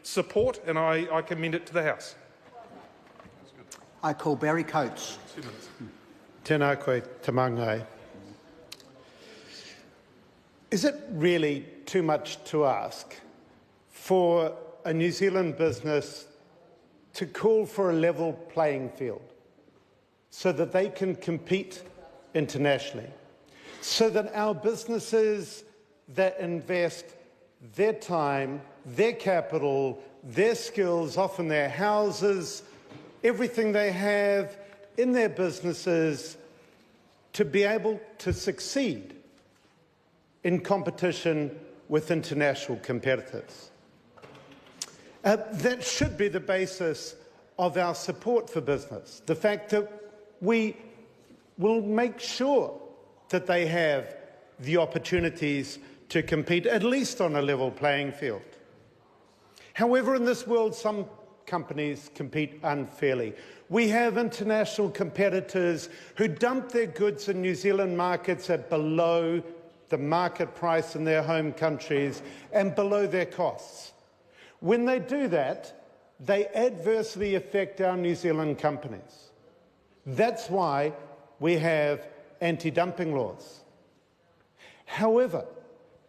support, and I commend it to the House. I call Barry Coates. Tēnā koe te mangai. Is it really too much to ask for a New Zealand business to call for a level playing field so that they can compete internationally, so that our businesses that invest their time, their capital, their skills, often their houses, everything they have in their businesses, to be able to succeed in competition with international competitors? That should be the basis of our support for business, the fact that we will make sure that they have the opportunities to compete, at least on a level playing field. However, in this world, some companies compete unfairly. We have international competitors who dump their goods in New Zealand markets at below the market price in their home countries and below their costs. When they do that, they adversely affect our New Zealand companies. That's why we have anti-dumping laws. However,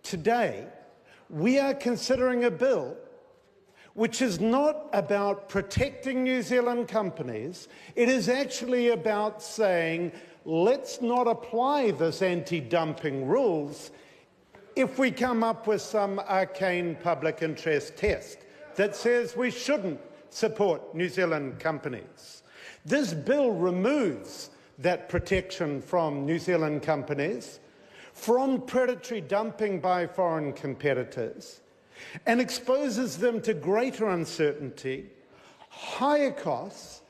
today we are considering a bill which is not about protecting New Zealand companies. It is actually about saying, let's not apply this anti-dumping rules if we come up with some arcane public interest test that says we shouldn't support New Zealand companies. This bill removes that protection from New Zealand companies, from predatory dumping by foreign competitors, and exposes them to greater uncertainty, higher costs,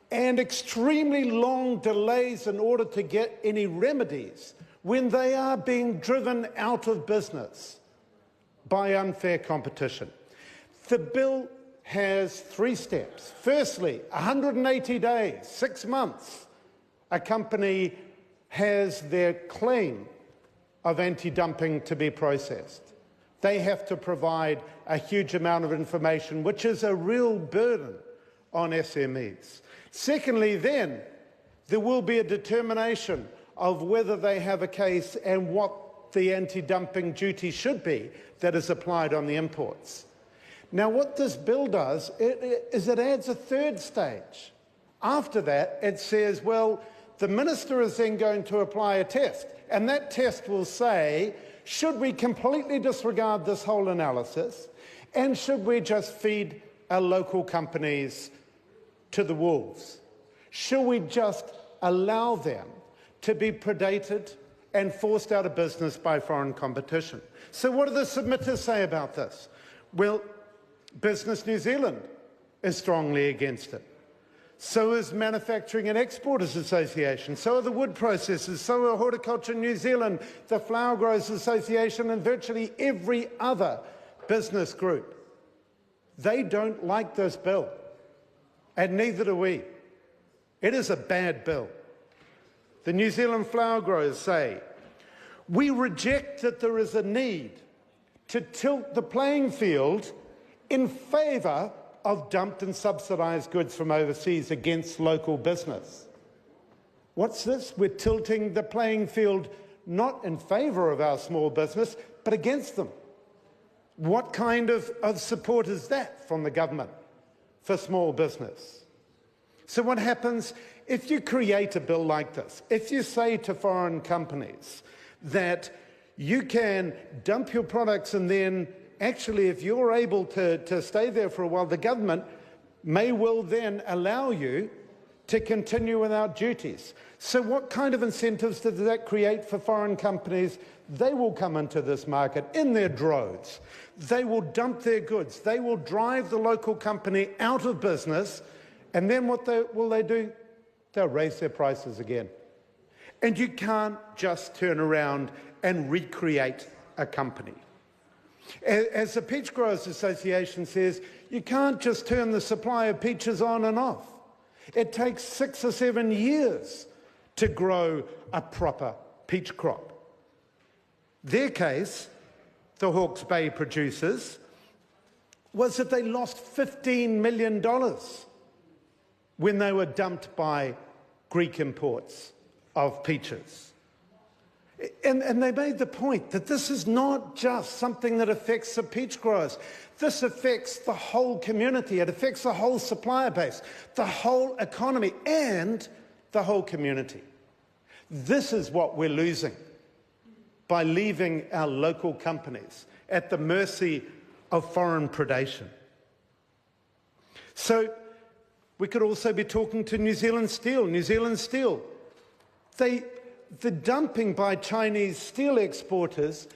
and extremely long delays in order to get any remedies when they are being driven out of business by unfair competition. The bill has 3 steps. Firstly, 180 days, 6 months, a company has their claim of anti-dumping to be processed. They have to provide a huge amount of information, which is a real burden on SMEs. Secondly, then, there will be a determination of whether they have a case and what the anti-dumping duty should be that is applied on the imports. Now, what this bill does is it adds a 3rd stage. After that, it says, well, the minister is then going to apply a test, and that test will say, should we completely disregard this whole analysis, and should we just feed our local companies to the wolves? Should we just allow them to be predated and forced out of business by foreign competition? So what do the submitters say about this? Well, Business New Zealand is strongly against it. So is Manufacturing and Exporters Association, so are the wood processors, so are Horticulture New Zealand, the Flower Growers Association, and virtually every other business group. They don't like this bill, and neither do we. It is a bad bill. The New Zealand flower growers say, we reject that there is a need to tilt the playing field in favour of dumped and subsidised goods from overseas against local business. What's this? We're tilting the playing field not in favour of our small business, but against them. What kind of support is that from the government for small business? So what happens if you create a bill like this? If you say to foreign companies that you can dump your products and then actually, if you're able to stay there for a while, the government may well then allow you to continue without duties. So what kind of incentives does that create for foreign companies? They will come into this market in their droves. They will dump their goods. They will drive the local company out of business. And then what will they do? They'll raise their prices again. And you can't just turn around and recreate a company. As the Peach Growers Association says, you can't just turn the supply of peaches on and off. It takes 6 or 7 years to grow a proper peach crop. Their case, the Hawke's Bay producers, was that they lost $15 million when they were dumped by Greek imports of peaches. And they made the point that this is not just something that affects the peach growers. This affects the whole community. It affects the whole supplier base, the whole economy, and the whole community. This is what we're losing by leaving our local companies at the mercy of foreign predation. So we could also be talking to New Zealand Steel. New Zealand Steel, the dumping by Chinese steel exporters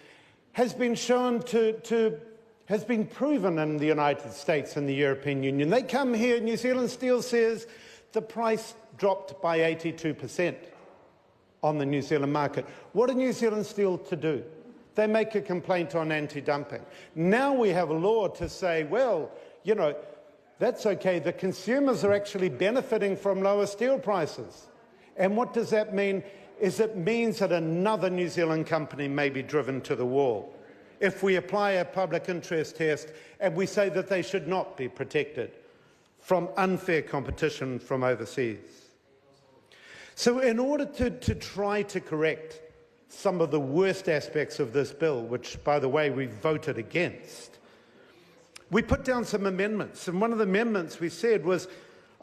has been has been proven in the United States and the European Union. They come here, New Zealand Steel says the price dropped by 82% on the New Zealand market. What are New Zealand Steel to do? They make a complaint on anti-dumping. Now we have a law to say, well, you know, that's okay. The consumers are actually benefiting from lower steel prices. And what does that mean? It means that another New Zealand company may be driven to the wall if we apply a public interest test and we say that they should not be protected from unfair competition from overseas. So in order to try to correct some of the worst aspects of this bill, which, by the way, we voted against, we put down some amendments. And one of the amendments we said was,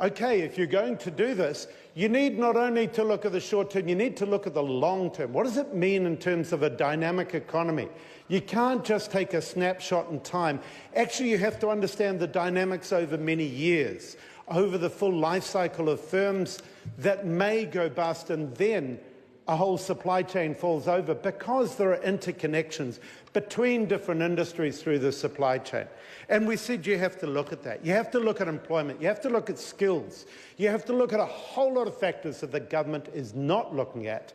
okay, if you're going to do this, you need not only to look at the short term, you need to look at the long term. What does it mean in terms of a dynamic economy? You can't just take a snapshot in time. Actually, you have to understand the dynamics over many years, over the full life cycle of firms that may go bust, and then a whole supply chain falls over because there are interconnections between different industries through the supply chain. And we said you have to look at that. You have to look at employment. You have to look at skills. You have to look at a whole lot of factors that the government is not looking at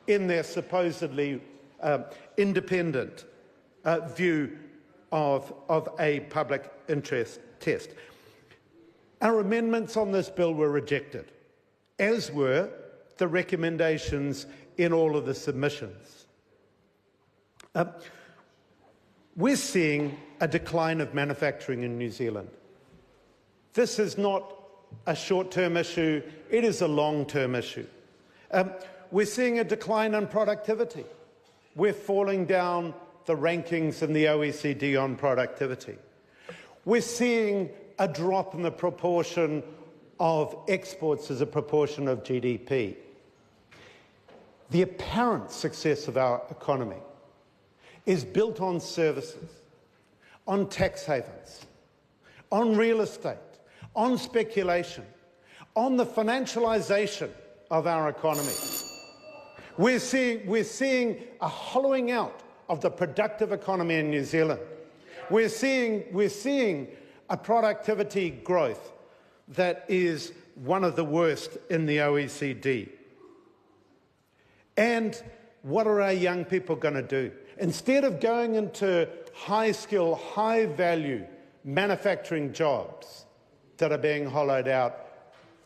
in their supposedly independent view of a public interest test. Our amendments on this bill were rejected, as were the recommendations in all of the submissions. We're seeing a decline of manufacturing in New Zealand. This is not a short-term issue, it is a long-term issue. We're seeing a decline in productivity. We're falling down the rankings in the OECD on productivity. We're seeing a drop in the proportion of exports as a proportion of GDP. The apparent success of our economy is built on services, on tax havens, on real estate, on speculation, on the financialisation of our economy. We're seeing a hollowing out of the productive economy in New Zealand. We're seeing a productivity growth that is one of the worst in the OECD. And what are our young people going to do? Instead of going into high-skill, high-value manufacturing jobs that are being hollowed out,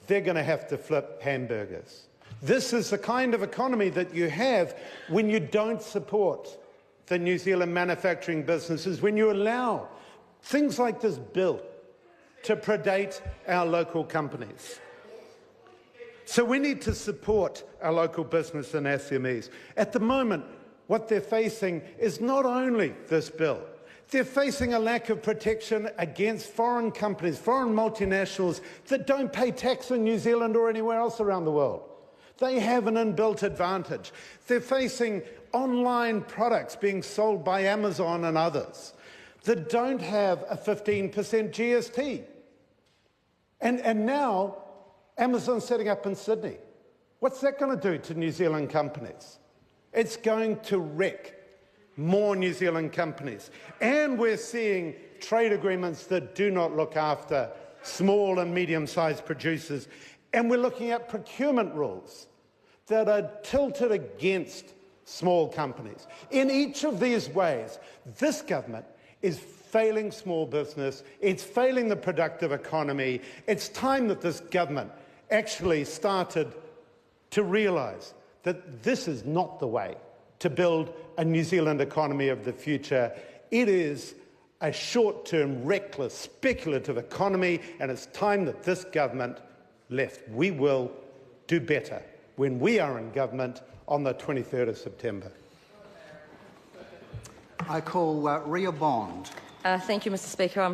they're going to have to flip hamburgers. This is the kind of economy that you have when you don't support the New Zealand manufacturing businesses, when you allow things like this bill to predate our local companies. So we need to support our local business and SMEs. At the moment, what they're facing is not only this bill, they're facing a lack of protection against foreign companies, foreign multinationals that don't pay tax in New Zealand or anywhere else around the world. They have an inbuilt advantage. They're facing online products being sold by Amazon and others that don't have a 15% GST. And now Amazon's setting up in Sydney. What's that going to do to New Zealand companies? It's going to wreck more New Zealand companies. And we're seeing trade agreements that do not look after small and medium-sized producers. And we're looking at procurement rules that are tilted against small companies. In each of these ways, this government is failing small business, it's failing the productive economy. It's time that this government actually started to realise that this is not the way to build a New Zealand economy of the future. It is a short-term, reckless, speculative economy, and it's time that this government left. We will do better when we are in government on the 23rd of September. I call Ria Bond. Thank you, Mr. Speaker.